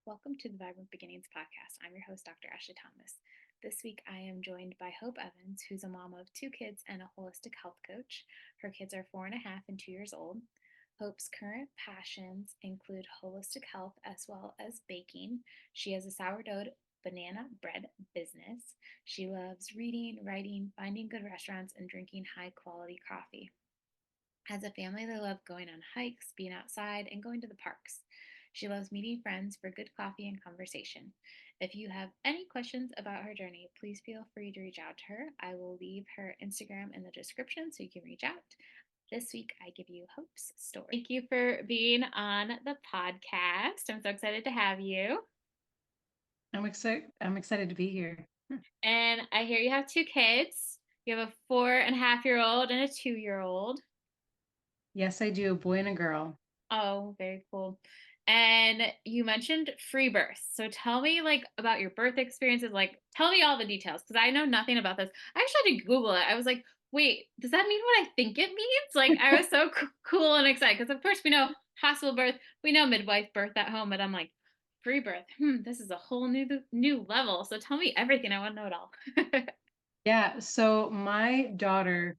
Welcome to the Vibrant Beginnings podcast. I'm your host, Dr. Ashley Thomas. This week, I am joined by Hope Evans, who's a mom of 2 kids and a holistic health coach. Her kids are 4.5 and 2 years old. Hope's current passions include holistic health as well as baking. She has a sourdough banana bread business. She loves reading, writing, finding good restaurants, and drinking high quality coffee. As a family, they love going on hikes, being outside, and going to the parks. She loves meeting friends for good coffee and conversation. If you have any questions about her journey, please feel free to reach out to her. I will leave her Instagram in the description so you can reach out. This week, I give you Hope's story. Thank you for being on the podcast. I'm so excited to have you. I'm excited to be here. And I hear you have 2 kids. You have a 4.5-year-old and a 2-year-old. Yes, I do. A boy and a girl. Oh, very cool. And you mentioned free birth. So tell me about your birth experiences. Tell me all the details because I know nothing about this. I actually had to Google it. I was like, wait, does that mean what I think it means? I was so cool and excited because of course we know hospital birth, we know midwife birth at home, but I'm like, free birth. This is a whole new level. So tell me everything. I want to know it all. Yeah, so my daughter,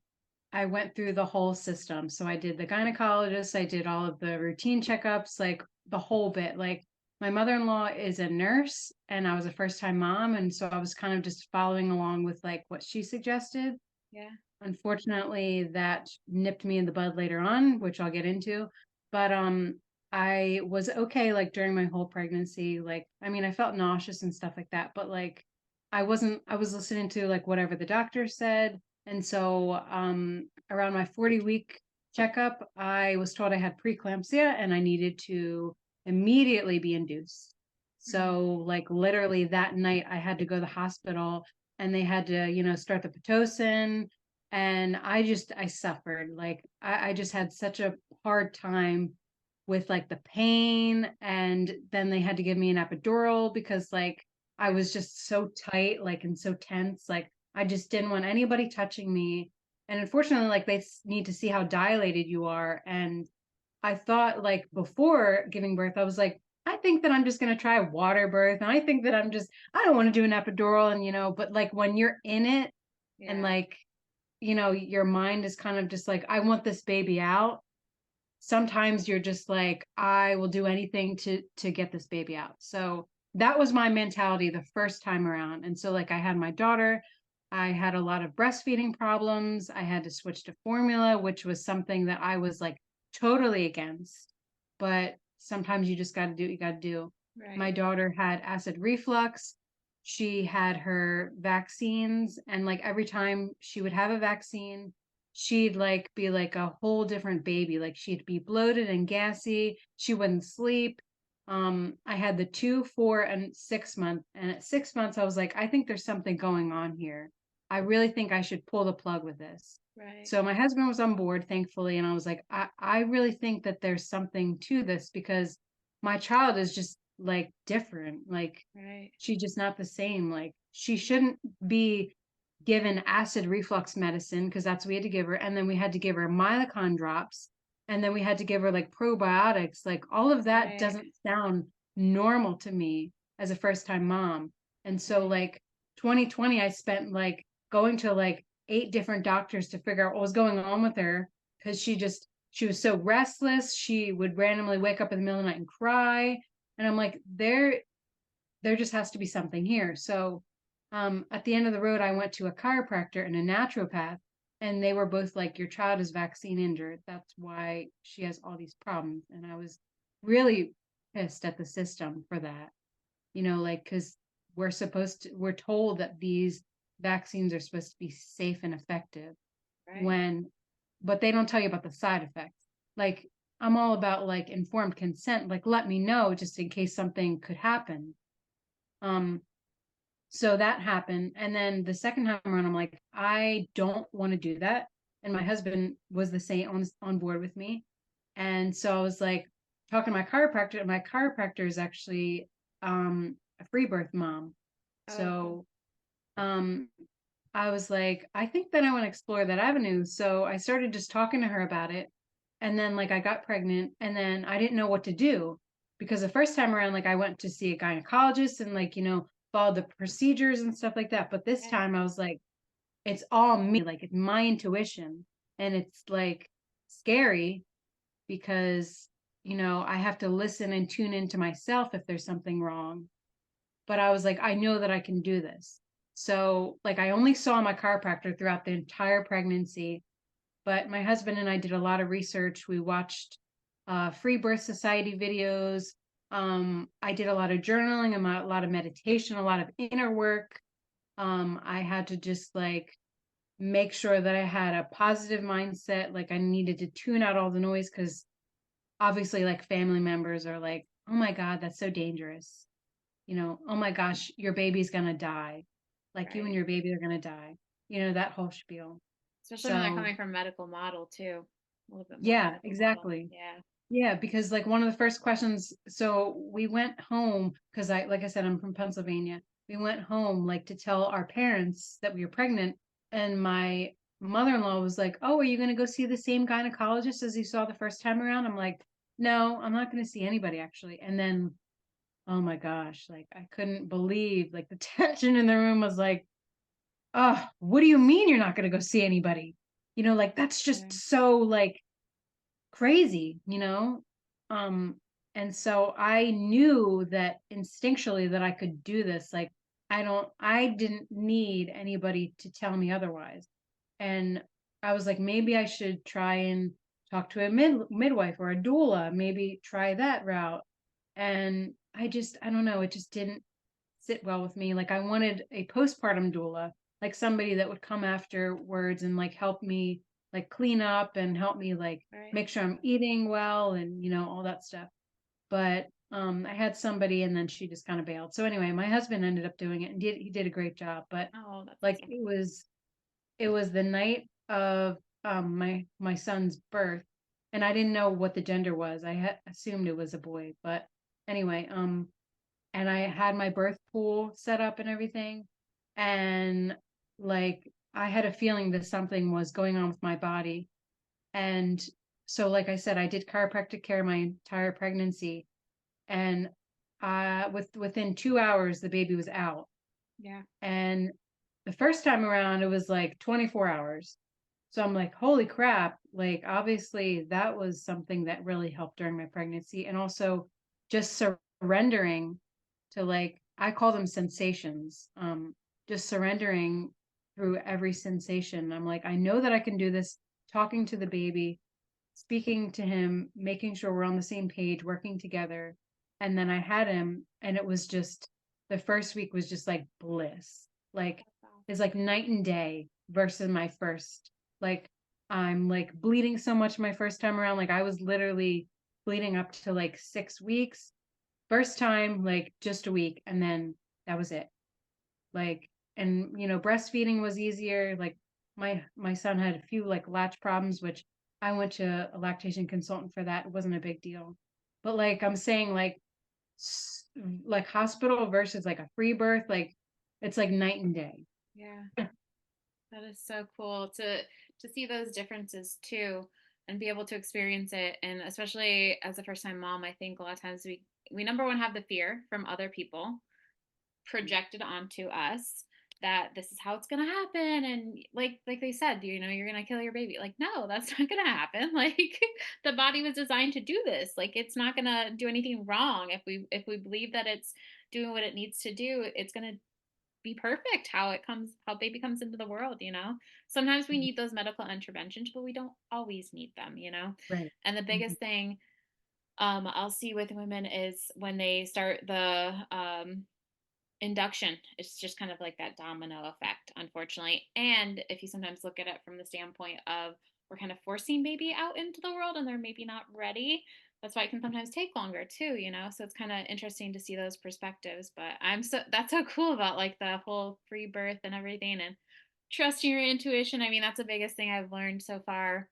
I went through the whole system. So I did the gynecologist, I did all of the routine checkups, like the whole bit. Like my mother-in-law is a nurse and I was a first-time mom, and so I was kind of just following along with like what she suggested. Yeah. Unfortunately, that nipped me in the bud later on, which I'll get into. But I was okay like during my whole pregnancy. Like, I mean, I felt nauseous and stuff like that, but like I was listening to like whatever the doctor said. And so around my 40-week checkup, I was told I had preeclampsia and I needed to immediately be induced. Mm. So like literally that night I had to go to the hospital and they had to, start the Pitocin, and I suffered. Like I just had such a hard time with like the pain, and then they had to give me an epidural because like I was just so tight, like, and so tense. Like I just didn't want anybody touching me. And unfortunately, like they need to see how dilated you are. And I thought like before giving birth, I was like, I think that I'm just going to try a water birth. And I think that I don't want to do an epidural. And, but like when you're in it and Yeah. like, your mind is kind of just like, I want this baby out. Sometimes you're just like, I will do anything to get this baby out. So that was my mentality the first time around. And so like I had my daughter, I had a lot of breastfeeding problems. I had to switch to formula, which was something that I was like totally against. But sometimes you just got to do what you got to do. My Right. daughter had acid reflux. She had her vaccines, and like every time she would have a vaccine, she'd like be like a whole different baby. Like she'd be bloated and gassy. She wouldn't sleep. I had the 2, 4, and 6 month. And at 6 months, I was like, I think there's something going on here. I really think I should pull the plug with this. Right. So my husband was on board, thankfully, and I was like, I really think that there's something to this because my child is just like different. Like Right. she's just not the same. Like she shouldn't be given acid reflux medicine because that's what we had to give her. And then we had to give her Mylicon drops. And then we had to give her like probiotics. Like all of that Right. doesn't sound normal to me as a first time mom. And so Right. like 2020, I spent like going to like 8 different doctors to figure out what was going on with her because she was so restless. She would randomly wake up in the middle of the night and cry. And I'm like, there just has to be something here. So at the end of the road, I went to a chiropractor and a naturopath, and they were both like, your child is vaccine injured. That's why she has all these problems. And I was really pissed at the system for that, like, because we're told that these vaccines are supposed to be safe and effective Right. when, but they don't tell you about the side effects. Like, I'm all about like informed consent. Like, let me know just in case something could happen. Um, so that happened. And then the second time around, I'm like, I don't want to do that. And my husband was the same on board with me. And so I was like talking to my chiropractor, and my chiropractor is actually a free birth mom. Oh, cool. So um I was like, I think that I want to explore that avenue. So I started just talking to her about it. And then like I got pregnant and then I didn't know what to do. because the first time around, like I went to see a gynecologist and like, followed the procedures and stuff like that. But this Yeah. time I was like, it's all me, like it's my intuition. And it's like scary because, I have to listen and tune into myself if there's something wrong. But I was like, I know that I can do this. So, like, I only saw my chiropractor throughout the entire pregnancy, but my husband and I did a lot of research. We watched Free Birth Society videos. I did a lot of journaling, a lot of meditation, a lot of inner work. I had to just like make sure that I had a positive mindset. Like I needed to tune out all the noise because obviously, like family members are like, "Oh my God, that's so dangerous." "Oh my gosh, your baby's gonna die. Like you and Right. your baby are gonna die." That whole spiel. Especially when they're So coming from medical model too. A little bit more yeah, medical model. exactly. Yeah. Yeah, because like one of the first questions, so we went home because like I said, I'm from Pennsylvania. We went home like to tell our parents that we were pregnant, and my mother-in-law was like, "Oh, are you going to go see the same gynecologist as you saw the first time around?" I'm like, "No, I'm not going to see anybody actually." And then, oh my gosh, like I couldn't believe like the tension in the room was like, "Oh, what do you mean you're not going to go see anybody?" Like that's just Yeah. so like crazy. Um, and so I knew that instinctually that I could do this. Like I didn't need anybody to tell me otherwise. And I was like, maybe I should try and talk to a midwife or a doula, maybe try that route. And I don't know, it just didn't sit well with me. Like I wanted a postpartum doula, like somebody that would come afterwards and like help me like clean up and help me like Right. make sure I'm eating well and all that stuff. But I had somebody and then she just kind of bailed. So anyway, my husband ended up doing it and he did a great job. But Oh, that's like awesome. it was the night of my son's birth and I didn't know what the gender was. I had assumed it was a boy, but anyway, and I had my birth pool set up and everything. And like I had a feeling that something was going on with my body. And so, like I said, I did chiropractic care my entire pregnancy. And within 2 hours, the baby was out. Yeah. And the first time around, it was like 24 hours. So I'm like, holy crap. Like, obviously, that was something that really helped during my pregnancy. And also just surrendering to like, I call them sensations, just surrendering through every sensation. I'm like, I know that I can do this, talking to the baby, speaking to him, making sure we're on the same page, working together. And then I had him, and it was just the first week was just like bliss. Like, That's it's awesome. like night and day versus my first. Like, I'm like bleeding so much my first time around. Like, I was literally bleeding up to like 6 weeks. First time, like just a week, and then that was it. Like, and breastfeeding was easier. Like my son had a few like latch problems, which I went to a lactation consultant for that. It wasn't a big deal. But like I'm saying, like like hospital versus like a free birth, like it's like night and day. Yeah. That is so cool to see those differences too and be able to experience it. And especially as a first time mom, I think a lot of times we number one have the fear from other people projected onto us that this is how it's going to happen, and like they said, you're going to kill your baby. Like, no, that's not going to happen. Like, the body was designed to do this. Like, it's not going to do anything wrong. If we believe that it's doing what it needs to do, it's going to be perfect how baby comes into the world. Sometimes we Mhm. need those medical interventions, but we don't always need them. Right. And the Mhm. biggest thing I'll see with women is when they start the induction. It's just kind of like that domino effect, unfortunately. And if you sometimes look at it from the standpoint of we're kind of forcing baby out into the world and they're maybe not ready, that's why it can sometimes take longer too. So it's kind of interesting to see those perspectives. But that's so cool about like the whole free birth and everything, and trusting your intuition. I mean, that's the biggest thing I've learned so far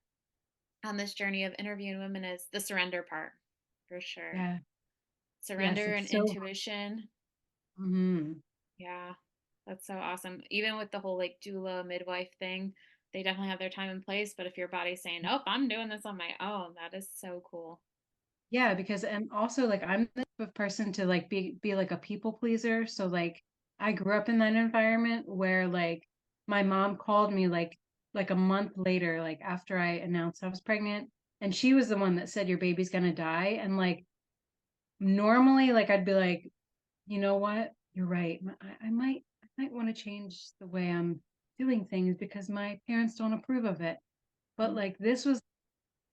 on this journey of interviewing women is the surrender part, for sure. Yeah. Yes, Surrender and it's so. intuition. Mhm. Yeah, that's so awesome. Even with the whole like doula midwife thing, they definitely have their time and place. But if your body's saying, nope, I'm doing this on my own, that is so cool. Yeah, because and also like I'm the type of person to like be like a people pleaser. So like I grew up in that environment where like my mom called me like a month later, like after I announced I was pregnant, and she was the one that said your baby's gonna die. And like normally like I'd be like, you know what? You're right. I might want to change the way I'm doing things because my parents don't approve of it. But Mm. like this was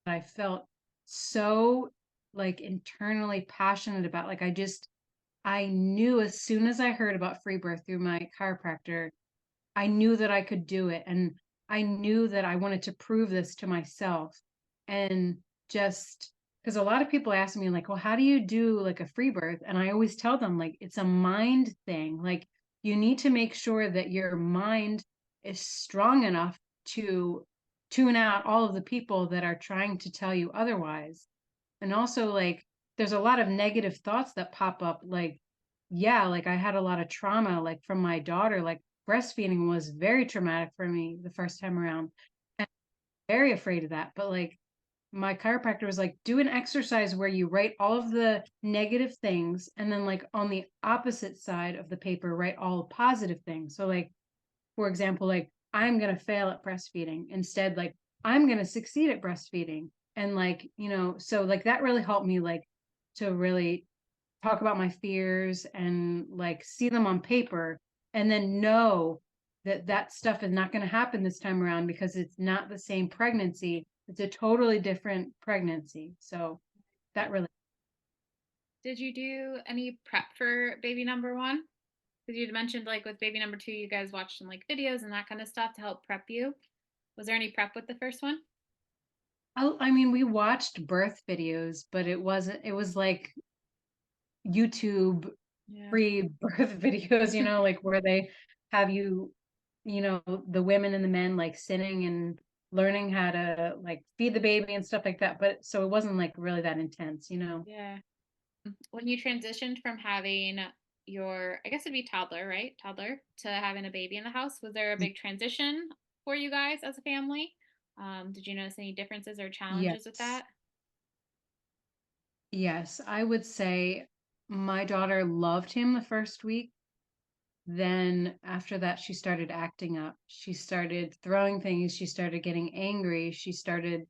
I felt so like internally passionate about. Like I knew as soon as I heard about free birth through my chiropractor, I knew that I could do it. And I knew that I wanted to prove this to myself. And just because a lot of people ask me, like, well, how do you do like a free birth? And I always tell them, like, it's a mind thing. Like, you need to make sure that your mind is strong enough to tune out all of the people that are trying to tell you otherwise. And also, like, there's a lot of negative thoughts that pop up. Like, yeah, like I had a lot of trauma, like from my daughter. Like, breastfeeding was very traumatic for me the first time around. And I'm very afraid of that. But like, my chiropractor was like, do an exercise where you write all of the negative things. And then, like, on the opposite side of the paper, write all positive things. So, like, for example, like I'm going to fail at breastfeeding. Instead, like I'm going to succeed at breastfeeding. And like, so like that really helped me like to really talk about my fears and like see them on paper and then know that that stuff is not going to happen this time around because it's not the same pregnancy. It's a totally different pregnancy. So that really. Did you do any prep for baby number one? Because you'd mentioned like with baby number two, you guys watched some like videos and that kind of stuff to help prep you. Was there any prep with the first one? I mean, we watched birth videos, but it was like YouTube Yeah. free birth videos, like where they have you, the women and the men like sitting and learning how to like feed the baby and stuff like that. But so it wasn't like really that intense. Yeah. When you transitioned from having your, I guess it'd be toddler, right? Toddler to having a baby in the house, was there a big transition for you guys as a family? Did you notice any differences or challenges with Yes. that? Yes. I would say my daughter loved him the first week. Then after that, she started acting up. She started throwing things. She started getting angry. She started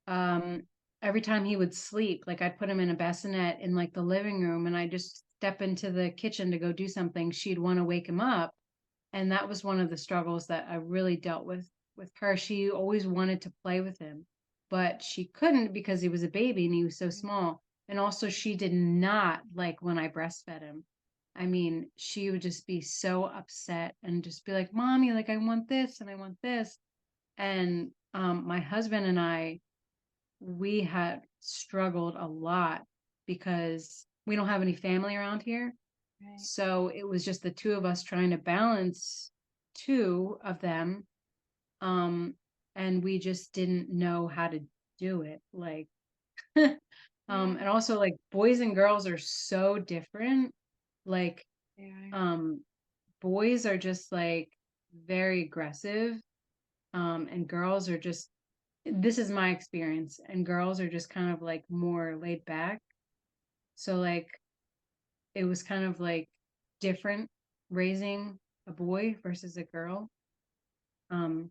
um every time he would sleep, like I'd put him in a bassinet in like the living room and I just step into the kitchen to go do something, she'd want to wake him up. And that was one of the struggles that I really dealt with her. She always wanted to play with him, but she couldn't because he was a baby and he was so small. And also she did not like when I breastfed him. I mean, she would just be so upset and just be like, mommy, like I want this and I want this. And my husband and I, we had struggled a lot because we don't have any family around here. Right. So it was just the two of us trying to balance two of them. Um, and we just didn't know how to do it. Like, Yeah, and also like boys and girls are so different. Like, they are. um, boys are just like very aggressive. And girls are just, this is my experience, and girls are just kind of like more laid back. So like it was kind of like different raising a boy versus a girl. Um,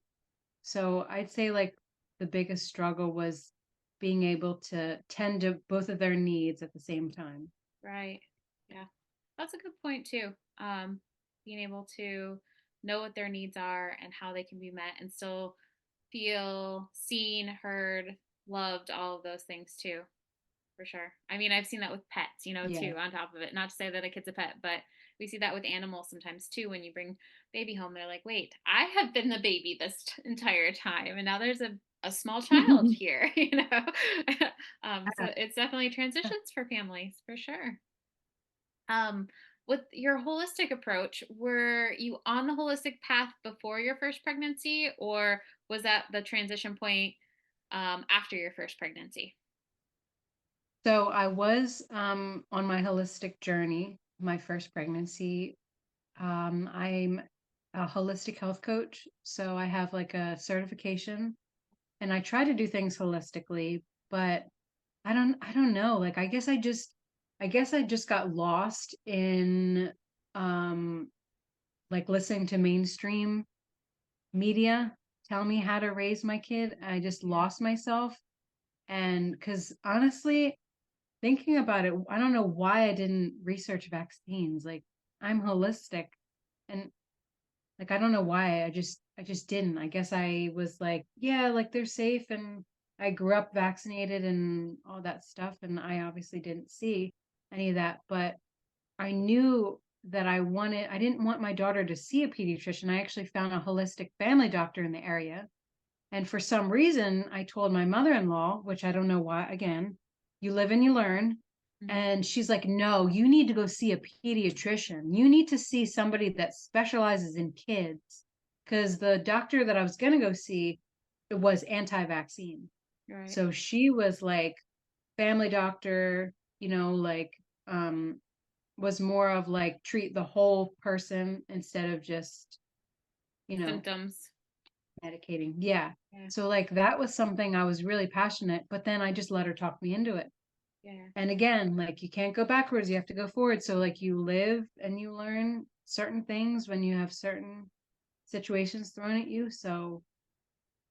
so I'd say like the biggest struggle was being able to tend to both of their needs at the same time. Right. Yeah. That's a good point too. Being able to know what their needs are and how they can be met and still feel seen, heard, loved, all of those things too, for sure. I mean, I've seen that with pets, Yeah. too, on top of it. Not to say that a kid's a pet, but we see that with animals sometimes too. When you bring baby home, they're like, wait, I have been the baby this entire time. And now there's a small child here, so it's definitely transitions for families for sure. Um, with your holistic approach, were you on the holistic path before your first pregnancy, or was that the transition point after your first pregnancy? So I was on my holistic journey, my first pregnancy. I'm a holistic health coach, so I have like a certification and I try to do things holistically, but I don't know. know. Like I guess I just got lost in um like listening to mainstream media tell me how to raise my kid. I just Yeah. lost myself. And because honestly, thinking about it, I don't know why I didn't research vaccines. Like I'm holistic and like I don't know why. I just didn't. I guess I was like, yeah, like they're safe and I grew up vaccinated and all that stuff and I obviously didn't see any of that, but I knew that I didn't want my daughter to see a pediatrician. I actually found a holistic family doctor in the area. And for some reason, I told my mother-in-law, which I don't know why, again, you live and you learn. Mhm. And she's like, no, you need to go see a pediatrician. You need to see somebody that specializes in kids. Because the doctor that I was going to go see was anti-vaccine. Right. So she was like, family doctor, like, um, was more of like treat the whole person instead of just, you know, Symptoms. medicating. Yeah. Yeah. So like that was something I was really passionate, but then I just let her talk me into it. Yeah. And again, like you can't go backwards, you have to go forward. So like you live and you learn certain things when you have certain situations thrown at you. So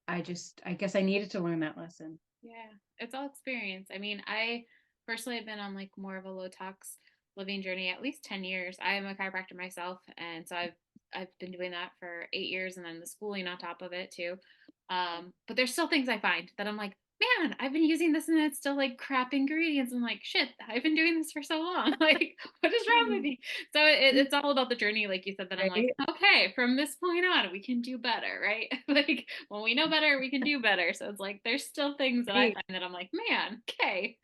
I guess I needed to learn that lesson. Yeah, it's all experience. I mean, I personally have been on like more of a low tox living journey at least 10 years. I am a chiropractor myself, and so I've been doing that for 8 years and then the schooling on top of it too. But there's still things I find that I'm like, man, I've been using this and it's still like crap ingredients. I'm like, shit, I've been doing this for so long. Like, what is wrong with me? So it's all about the journey, like you said, that I'm like, Right? okay, from this point on, we can do better, right? Like, when we know better, we can do better. So it's like, there's still things that I Right. find that I'm like, man, okay,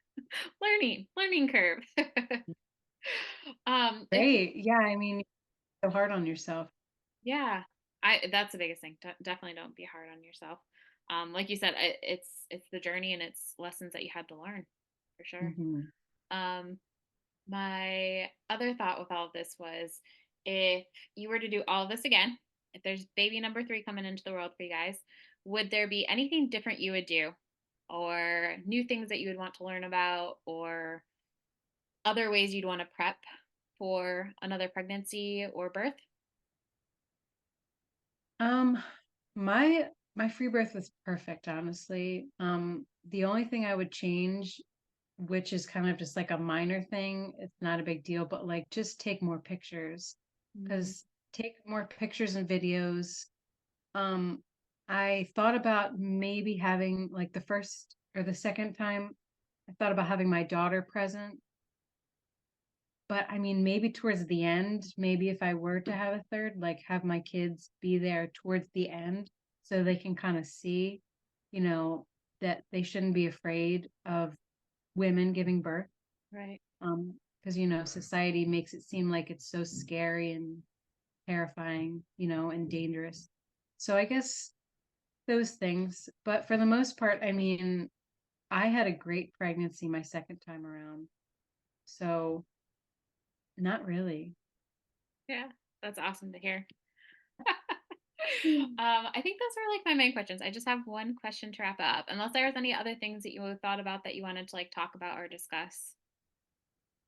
learning curve. If Right. Yeah. I mean, so hard on yourself. Yeah, that's the biggest thing. Definitely don't be hard on yourself. Like you said, it's the journey and it's lessons that you had to learn for sure. Hmm. Um, my other thought with all of this was, if you were to do all of this again, if there's baby number three coming into the world for you guys, would there be anything different you would do, or new things that you would want to learn about, or other ways you'd want to prep for another pregnancy or birth? Um, my free birth was perfect, honestly. The only thing I would change, which is kind of just like a minor thing, it's not a big deal, but like just take more pictures. Mm, Because take more pictures and videos. Um, I thought about maybe having like the first or the second time, I thought about having my daughter present. But I mean, maybe towards the end, maybe if I were to have a third, like have my kids be there towards the end so they can kind of see, you know, that they shouldn't be afraid of women giving birth. right. Because, society makes it seem like it's so scary and terrifying, and dangerous. So I guess those things. But for the most part, I mean, I had a great pregnancy my second time around. So not really. Yeah, that's awesome to hear. I think those are like my main questions. I just have one question to wrap up, unless there was any other things that you thought about that you wanted to like talk about or discuss.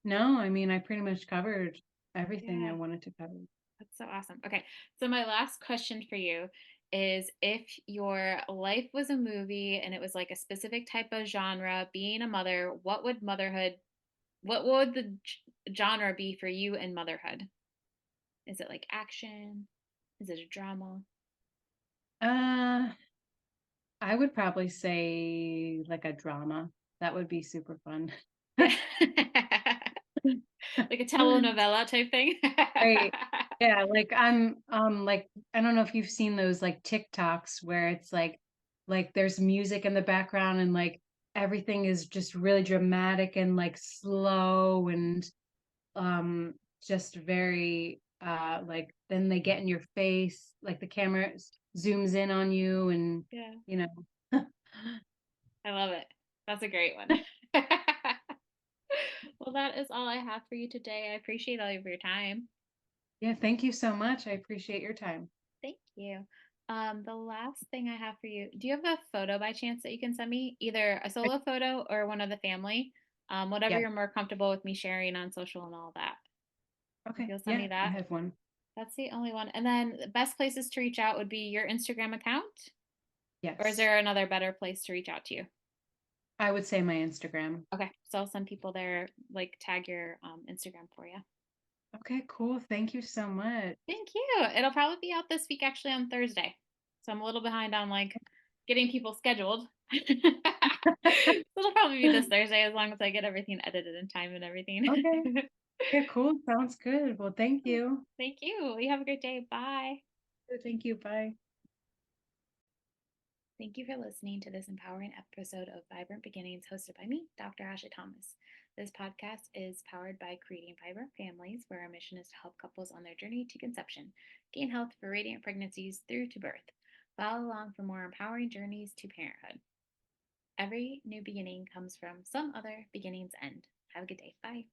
No, I mean, I pretty much covered everything I Yeah, wanted to cover. that's so awesome. Okay, so my last question for you is, if your life was a movie and it was like a specific type of genre, being a mother, what would the genre be for you in motherhood? Is it like action? Is it a drama? Uh, I would probably say like a drama. That would be super fun. Yeah. Like a telenovela type thing. Right. Yeah, like like I don't know if you've seen those like TikToks where it's like there's music in the background and like everything is just really dramatic and like slow and um just very like then they get in your face, like the camera zooms in on you and Yeah, you know. I love it. That's a great one. Well, that is all I have for you today. I appreciate all of your time. Yeah, thank you so much. I appreciate your time. Thank you. The last thing I have for you, do you have a photo by chance that you can send me? Either a I, solo photo or one of the family. Whatever Yeah. you're more comfortable with me sharing on social and all that. If Okay. you'll send Yeah, me I that, have one. that's the only one. And then the best places to reach out would be your Instagram account, or is Yes. there another better place to reach out to you? I would say my Instagram. Okay, so I'll send people there, like tag your Instagram for you. Okay, cool. Thank you so much. Thank you. It'll probably be out this week, actually, on Thursday. So I'm a little behind on like getting people scheduled. So it'll probably be this Thursday as long as I get everything edited in time and everything. Okay. Yeah, cool. Sounds good. Well, thank you. Thank you. You have a great day. Bye. Thank you. Bye. Thank you for listening to this empowering episode of Vibrant Beginnings hosted by me, Dr. Asha Thomas. This podcast is powered by Creating Vibrant Families, where our mission is to help couples on their journey to conception gain health for radiant pregnancies through to birth. Follow along for more empowering journeys to parenthood. Every new beginning comes from some other beginning's end. Have a good day. Bye.